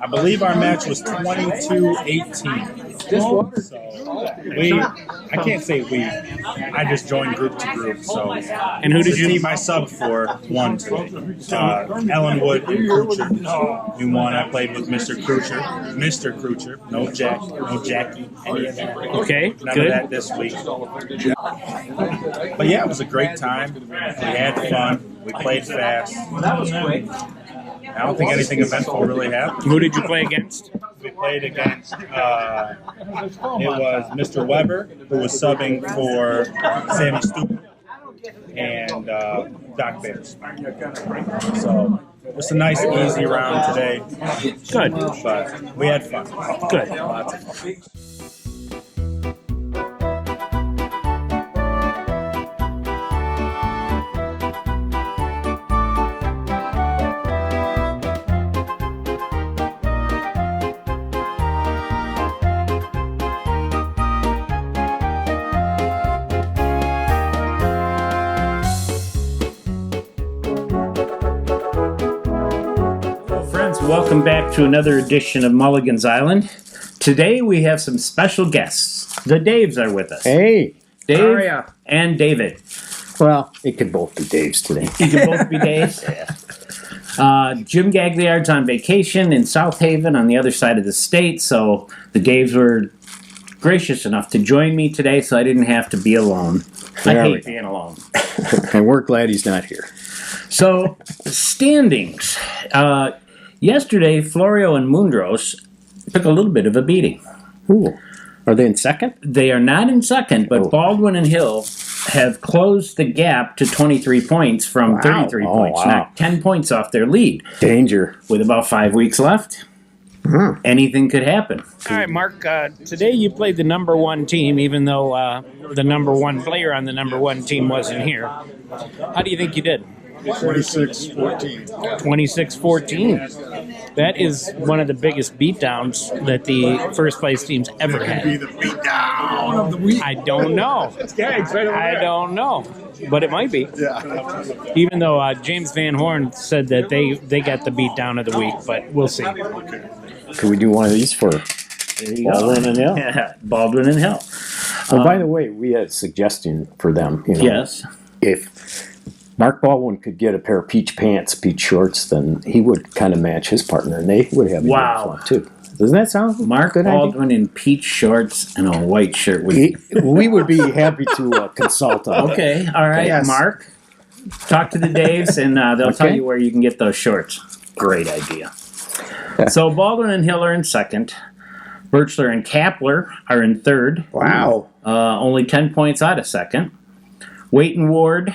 I believe our match was 22-18. So I can't say we. I just joined group to group. So And who did the you? team I subbed for won today. Ellenwood and Krucher. We won. I played with Mr. Krucher. Mr. Krucher. No Jack. No Jackie. Any of that. Okay, None good. of that this week. But yeah, it was a great time. We had fun. We played fast. I don't think anything eventful really happened. Who did you play against? We played against, it was Mr. Weber, who was subbing for Sammy Stupid, and Doc Bears. So it was a nice, easy round today. Good. But we had fun. Good. Lots of fun. Welcome back to another edition of Mulligan's Island. Today we have some special guests. The Daves are with us. Hey, Dave how are ya? and David. Well, it could both be Dave's today. You can both be Daves. Jim Gagliard's on vacation in South Haven on the other side of the state, so the Daves were gracious enough to join me today so I didn't have to be alone. There I we hate being alone. And we're glad he's not here. So, standings. Yesterday, Florio and Mundros took a little bit of a beating. Ooh. Are they in second? They are not in second, but Baldwin and Hill have closed the gap to 23 points from 33 points. Wow. Knocked 10 points off their lead. Danger. With about 5 weeks left, anything could happen. All right, Mark, today you played the number one team, even though the number one player on the number one team wasn't here. How do you think you did? 26-14. 26-14. That is one of the biggest beatdowns that the first place team's ever had. Be the beatdown of the week. I don't know. I don't know. But it might be. Yeah. Even though James Van Horn said that they got the beatdown of the week, but we'll see. Could we do one of these for Baldwin and Hill? Yeah, Baldwin and Hill. Oh, by the way, we had a suggestion for them. You know, Yes. If Mark Baldwin could get a pair of peach pants, peach shorts, then he would kind of match his partner, and they would have a Wow. fun too. Doesn't that sound Mark good Baldwin in peach shorts and a white shirt. We would be happy to consult on Okay, all right, Yes. Mark. Talk to the Daves, and they'll tell Okay. you where you can get those shorts. Great idea. So Baldwin and Hill are in second. Birchler and Kapler are in third. Wow. Only 10 points out of second. Waite and Ward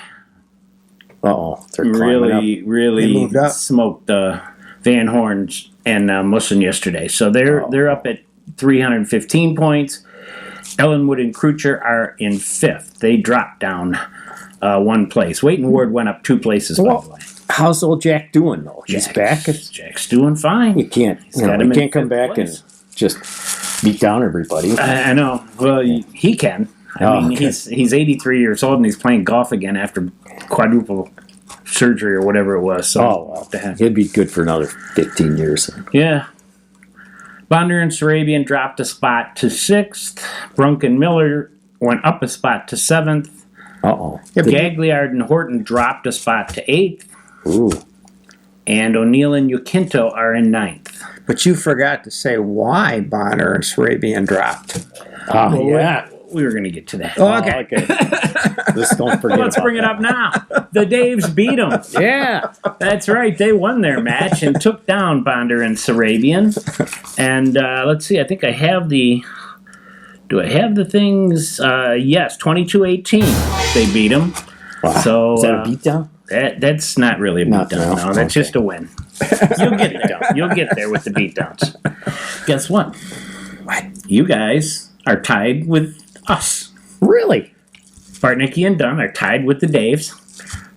Uh-oh. They're climbing up. really They moved up. smoked Van Horns and Musson yesterday. So they're up at 315 points. Ellenwood and Krucher are in fifth. They dropped down one place. Waite and Ward went up 2 places, by the way. How's old Jack doing, though? He's back? Jack's doing fine. You can't, got him in can't come fifth back place. and just beat down everybody. I know. Well, he can. I mean, okay. he's 83 years old and he's playing golf again after quadruple surgery or whatever it was. So Well, he'd be good for another 15 years. yeah. Bonder and Sarabian dropped a spot to 6th. Brunk and Miller went up a spot to 7th. Uh-oh. Gagliard and Horton dropped a spot to 8th. Ooh. And O'Neill and Yukinto are in 9th. But you forgot to say why Bonner and Sarabian dropped. Oh, yeah. We were going to get to that. Oh, okay. Just don't forget Let's about bring it that. up now. The Daves beat them. Yeah. That's right. They won their match and took down Bonder and Sarabian. And let's see. I think I have the... Do I have the things? Yes, 22-18. They beat them. Wow. So, Is that a beatdown? That's not really a Not beatdown. now. No, that's Okay. just a win. You'll get there. You'll get there with the beatdowns. Guess what? What? You guys are tied with us. Really? Bartnicki and Dunn are tied with the Daves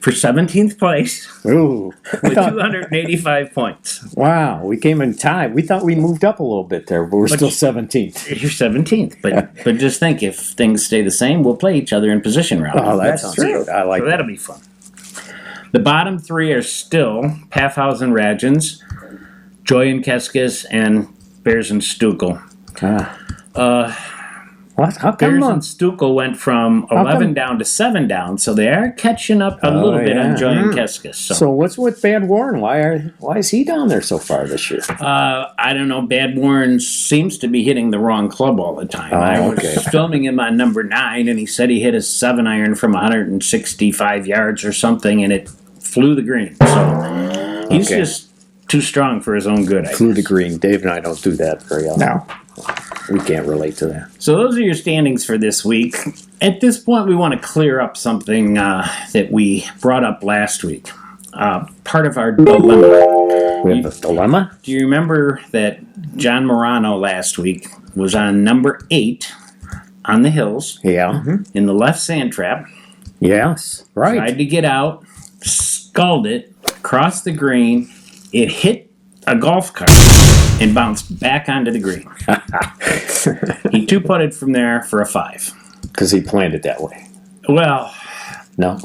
for 17th place Ooh. with 285 points. Wow. We came in time. We thought we moved up a little bit there, but we're still 17th. You're 17th, but just think, if things stay the same, we'll play each other in position round. Oh, that That's sounds true. good. I like So that. that'll be fun. The bottom 3 are still Pathhouse and Radgens, Joy and Keskis and Bears and Stukel. What? How come? Bears and Stukel went from 11 down to 7 down, so they are catching up a little bit on Joy and Keskis. So what's with Bad Warren? Why is he down there so far this year? I don't know. Bad Warren seems to be hitting the wrong club all the time. I was filming him on number 9, and he said he hit a 7-iron from 165 yards or something, and it flew the green. So he's just too strong for his own good. Flew the green. Dave and I don't do that very often. No. We can't relate to that. So those are your standings for this week. At this point, we want to clear up something that we brought up last week. Part of our dilemma. We have a dilemma? Do you remember that John Morano last week was on number 8 on the hills Yeah. in the left sand trap? Yes. Right. Tried to get out, sculled it, crossed the green. It hit a golf cart and bounced back onto the green. He 2-putted from there for a 5. Because he planned it that way. Well, No.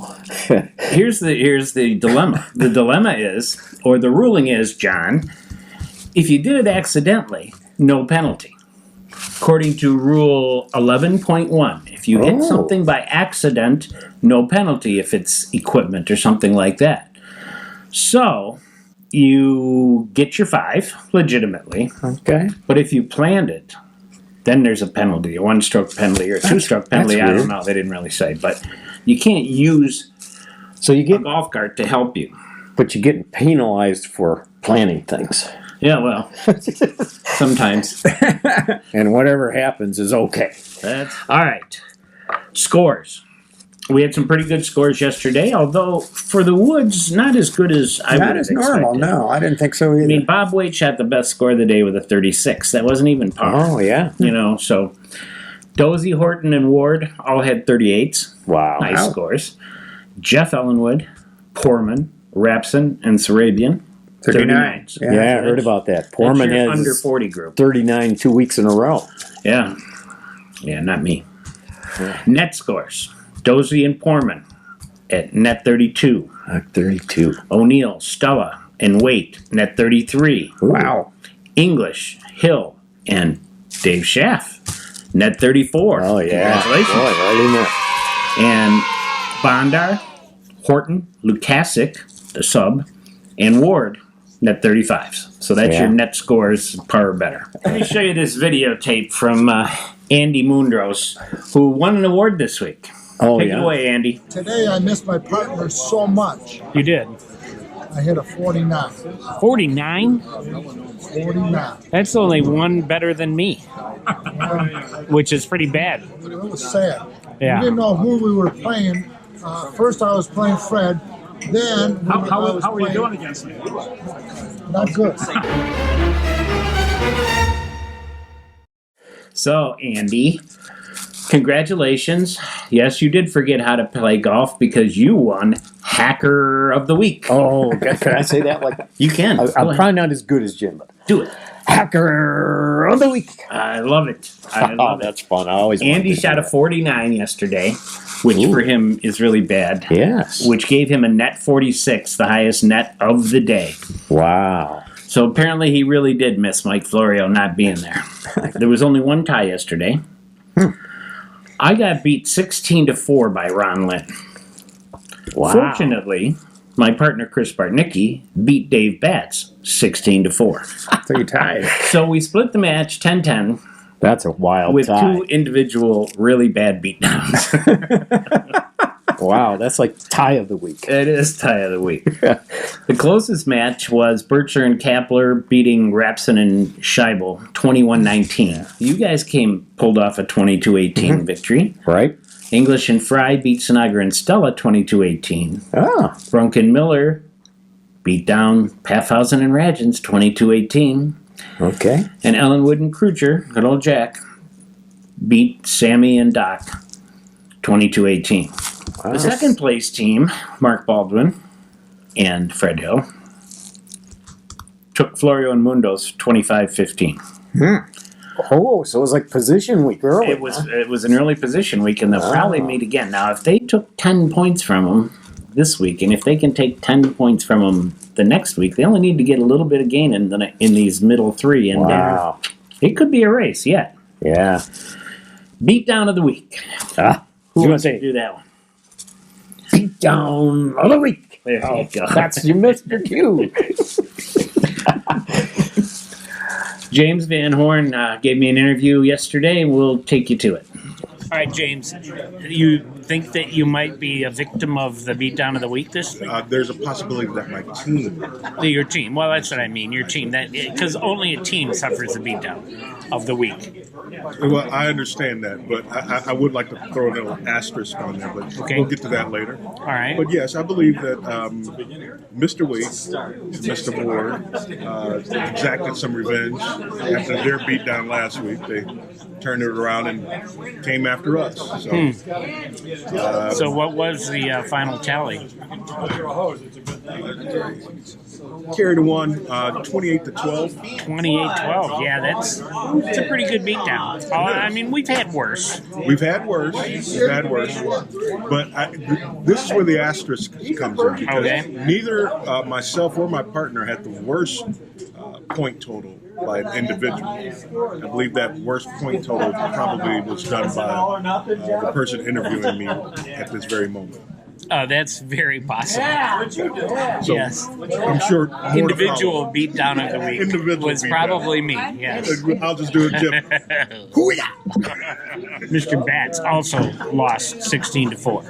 here's the dilemma. The dilemma is, or the ruling is, John, if you did it accidentally, no penalty. According to Rule 11.1, if you hit something by accident, no penalty if it's equipment or something like that. So you get your 5 legitimately, Okay. but if you planned it, then there's a penalty, a 1-stroke penalty or a 2-stroke penalty. that's I don't weird. know. They didn't really say, but you can't use So you a get, golf cart to help you. but you're getting penalized for planning things. Yeah, well, sometimes. And whatever happens is okay. That's all right. Scores. We had some pretty good scores yesterday, although for the Woods, not as good as I would Not have as normal, expected. no. I didn't think so either. I mean, Bob Waite shot the best score of the day with a 36. That wasn't even par. Oh, yeah. You know, so Dozy, Horton, and Ward all had 38s. Wow. Nice scores. Jeff Ellenwood, Poorman, Rapson, and Sarabian, 39. 39s. Yeah, I heard about that. That's Poorman your has under 40 group. 39 2 weeks in a row. Yeah. Yeah, not me. Net scores. Dozy and Poorman at net 32. 32. O'Neill, Stella, and Waite, net 33. Wow. English, Hill, and Dave Schaff, net 34. Oh, yeah. Congratulations. Boy, right in there. And Bondar, Horton, Lukasic, the sub, and Ward, net 35s. So that's Yeah. your net scores, par or better. Let me show you this videotape from Andy Mundros, who won an award this week. Oh, Take yeah. it away, Andy. Today I missed my partner so much. You did. I hit a 49. 49? 49. That's only one better than me, which is pretty bad. It was sad. Yeah. We didn't know who we were playing. First I was playing Fred. Then How are you doing against me? Not good. So, Andy, congratulations. Yes, you did forget how to play golf because you won Hacker of the Week. Oh, can I say that? Like, You can. I'm Go ahead. probably not as good as Jim, but Do it. Hacker of the Week. I love it. I Oh, love it. that's fun. I always wanted Andy to do shot a that. 49 yesterday, which Ooh. for him is really bad, Yes. which gave him a net 46, the highest net of the day. Wow. So apparently he really did miss Mike Florio not being there. There was only one tie yesterday. I got beat 16-4 by Ron Lynn. Wow. Fortunately, my partner Chris Bartnicki beat Dave Batts 16-4. So you tied. So we split the match 10-10 That's a wild with tie. 2 individual really bad beatdowns. Wow, that's like tie of the week. It is tie of the week. The closest match was Bircher and Kapler beating Rapson and Scheibel 21-19. You guys pulled off a 22-18 victory. Right? English and Fry beat Sinagra and Stella 22-18. Oh, Brunk and Miller beat down Paffhausen and Radgens 22-18. okay. And Ellenwood and Kruger, good old Jack, beat Sammy and Doc 22-18. Wow. The second place team, Mark Baldwin and Fred Hill, took Florio and Mundo's 25-15. Oh, so it was like position week early. It was an early position week, and they'll probably meet again. Now, if they took 10 points from them, this week, and if they can take 10 points from them the next week, they only need to get a little bit of gain in these middle three, and Wow. it could be a race yet. Yeah. Beat down of the week. Who You wants wanna to do that one? Beat down of the week. There you go. That's your Mr. Q. James Van Horn gave me an interview yesterday, and we'll take you to it. All right, James, you think that you might be a victim of the beatdown of the week this week? There's a possibility that my team. Your team. Well, that's what I mean. Your team. Because only a team suffers the beatdown of the week. Well, I understand that, but I would like to throw a little asterisk on there, but Okay. we'll get to that later. All right. But yes, I believe that Mr. Wade and Mr. Moore exacted some revenge after their beatdown last week. They turned it around and came after us. So, So what was the final tally? carried one 28-12. 28-12. Yeah, that's a pretty good beatdown. I mean, we've had worse. We've had worse. But this is where the asterisk comes in. Because Okay. neither myself or my partner had the worst point total by an individual. I believe that worst point total probably was done by the person interviewing me at this very moment. That's very possible. So Yes. I'm sure more to Individual follow. beatdown of the week Individual was beatdown. probably me. Yes. I'll just do it, Jim. Mr. Batts also lost 16-4.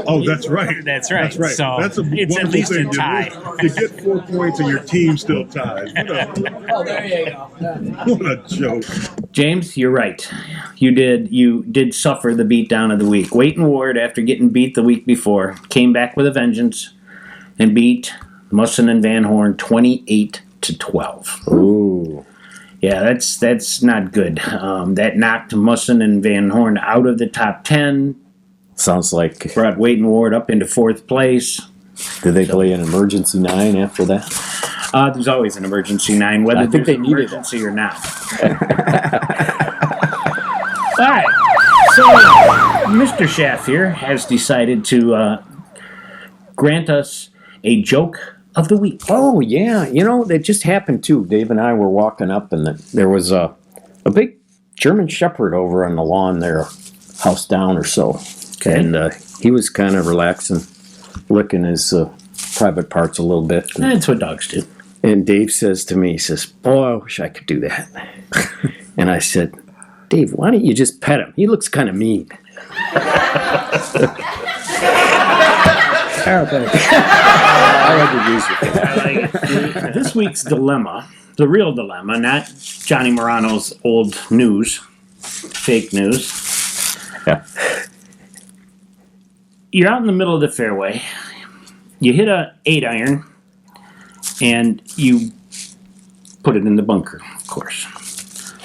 Oh, that's right. That's right. That's right. So that's a it's at wonderful least a thing, Jim. tie. You get 4 points and your team still ties. What a joke. James, you're right. You did suffer the beatdown of the week. Waite and Ward, after getting beat the week before, came back with a vengeance and beat Musson and Van Horn 28-12. Ooh. Yeah, that's not good. That knocked Musson and Van Horn out of the top 10. Sounds like. Brought Waite and Ward up into 4th place. Did they play an emergency 9 after that? There's always an emergency 9, whether I think there's they an needed emergency or not. All right. So, Mr. Schaff here has decided to grant us a joke of the week. Oh, yeah. You know, that just happened too. Dave and I were walking up, and there was a big German Shepherd over on the lawn there, house down or so. Okay. And he was kind of relaxing, licking his private parts a little bit. That's what dogs do. And Dave says to me, he says, "Oh, I wish I could do that." And I said, "Dave, why don't you just pet him? He looks kind of mean." This week's dilemma, the real dilemma, not Johnny Morano's old news, fake news. Yeah. You're out in the middle of the fairway. You hit a 8-iron, and you put it in the bunker, of course.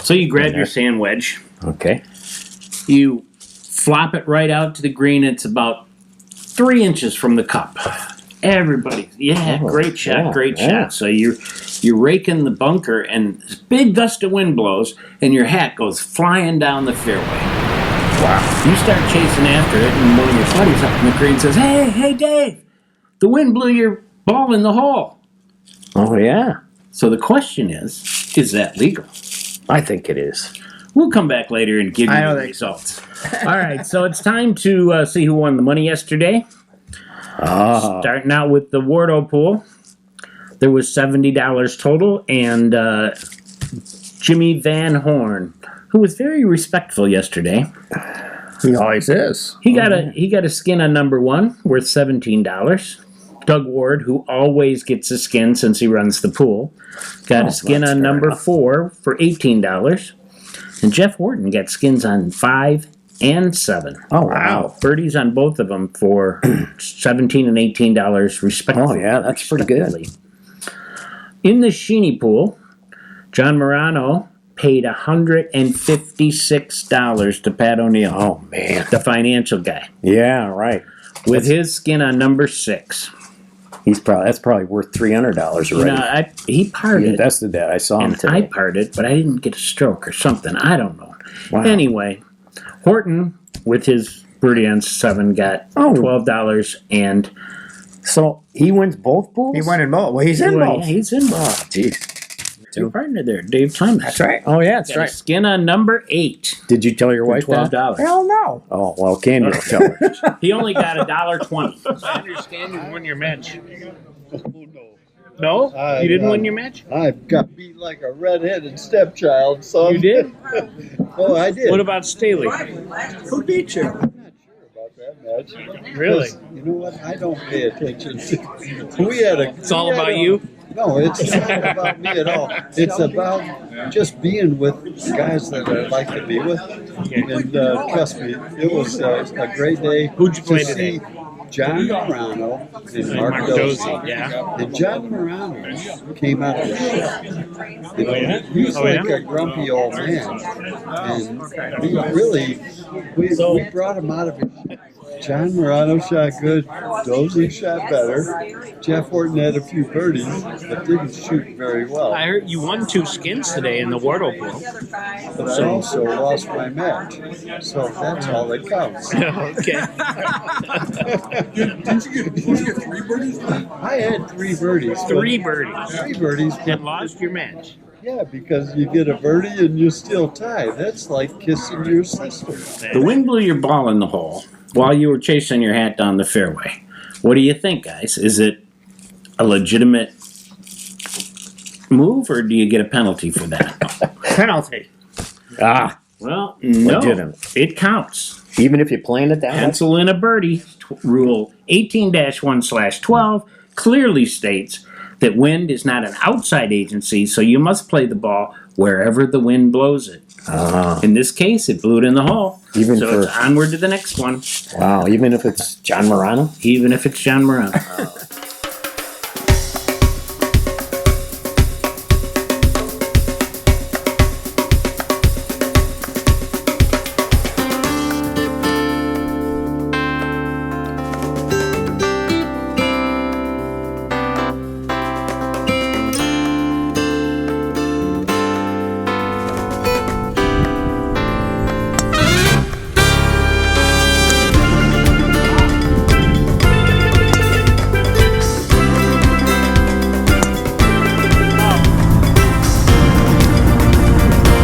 So you grab your sand wedge. Okay. You flop it right out to the green. It's about 3 inches from the cup. Everybody, great shot, great shot. So you're raking the bunker, and this big gust of wind blows, and your hat goes flying down the fairway. Wow! You start chasing after it, and one of your buddies up in the green says, "Hey, Dave! The wind blew your ball in the hole." Oh, yeah. So the question is that legal? I think it is. We'll come back later and give you the results. All right, so it's time to see who won the money yesterday. Starting out with the Wardo pool, there was $70 total, and Jimmy Van Horn, who was very respectful yesterday. He always is. He got a skin on number 1 worth $17. Doug Ward, who always gets a skin since he runs the pool, got a skin on number 4 for $18. And Jeff Horton got skins on 5 and 7. Oh, wow. Birdies on both of them for $17 and $18 respectively. Oh, yeah, that's pretty good. In the Sheeny pool, John Morano paid $156 to Pat O'Neill. Oh, man. The financial guy. Yeah, right. With his skin on number 6. That's probably worth $300 already. You know, he parred He it. invested that. I saw him And today. I parred it, but I didn't get a stroke or something. I don't know. Wow. Anyway, Horton, with his birdie on 7 got Oh. $12 and So he wins both pools? He won in both. Well, he's in well, both. yeah, he's in both. Oh, jeez. Your partner there, Dave Thomas. That's right. Oh, yeah, that's Got a right. skin on number 8 Did you tell your for wife that? $12. Hell no. Oh, well, Candy will tell her. He only got $1.20. I understand you won your match. Oh, no. No? You didn't win your match? I got beat like a redheaded stepchild, son. You did? Oh, I did. What about Staley? Who beat you? I'm not sure about that match. Really? You know what? I don't pay attention. We had a. It's all about you? No, it's not about me at all. It's about just being with guys that I like to be with. And trust me, it was a great day. Who'd you play to today? see John Morano and Mark Mark Dozy. Dozy, yeah. And John Morano came out of the shell. You know, yeah? he's Oh, like yeah? a grumpy old man. And we really, we brought him out of his shell. John Morano shot good. Dozy shot better. Jeff Horton had a few birdies, but didn't shoot very well. I heard you won 2 skins today in the Wardle Pool. But I also lost my match. So that's all that counts. Okay. Did you get 3 birdies? I had 3 birdies. but 3 birdies. 3 birdies. but- And lost your match. Yeah, because you get a birdie and you still tie. That's like kissing your sister. The wind blew your ball in the hole while you were chasing your hat down the fairway. What do you think, guys? Is it a legitimate move, or do you get a penalty for that? Penalty. Ah, Well, no. Legitimate. It counts. even if you're playing it that way? Pencil in a birdie. Rule 18-1/12 clearly states that wind is not an outside agency, so you must play the ball wherever the wind blows it. In this case, it blew it in the hole. Even so for- it's onward to the next one, Wow, even if it's John Morano? even if it's John Morano.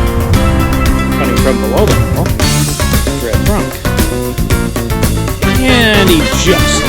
Coming from below the hole. Red trunk. And he just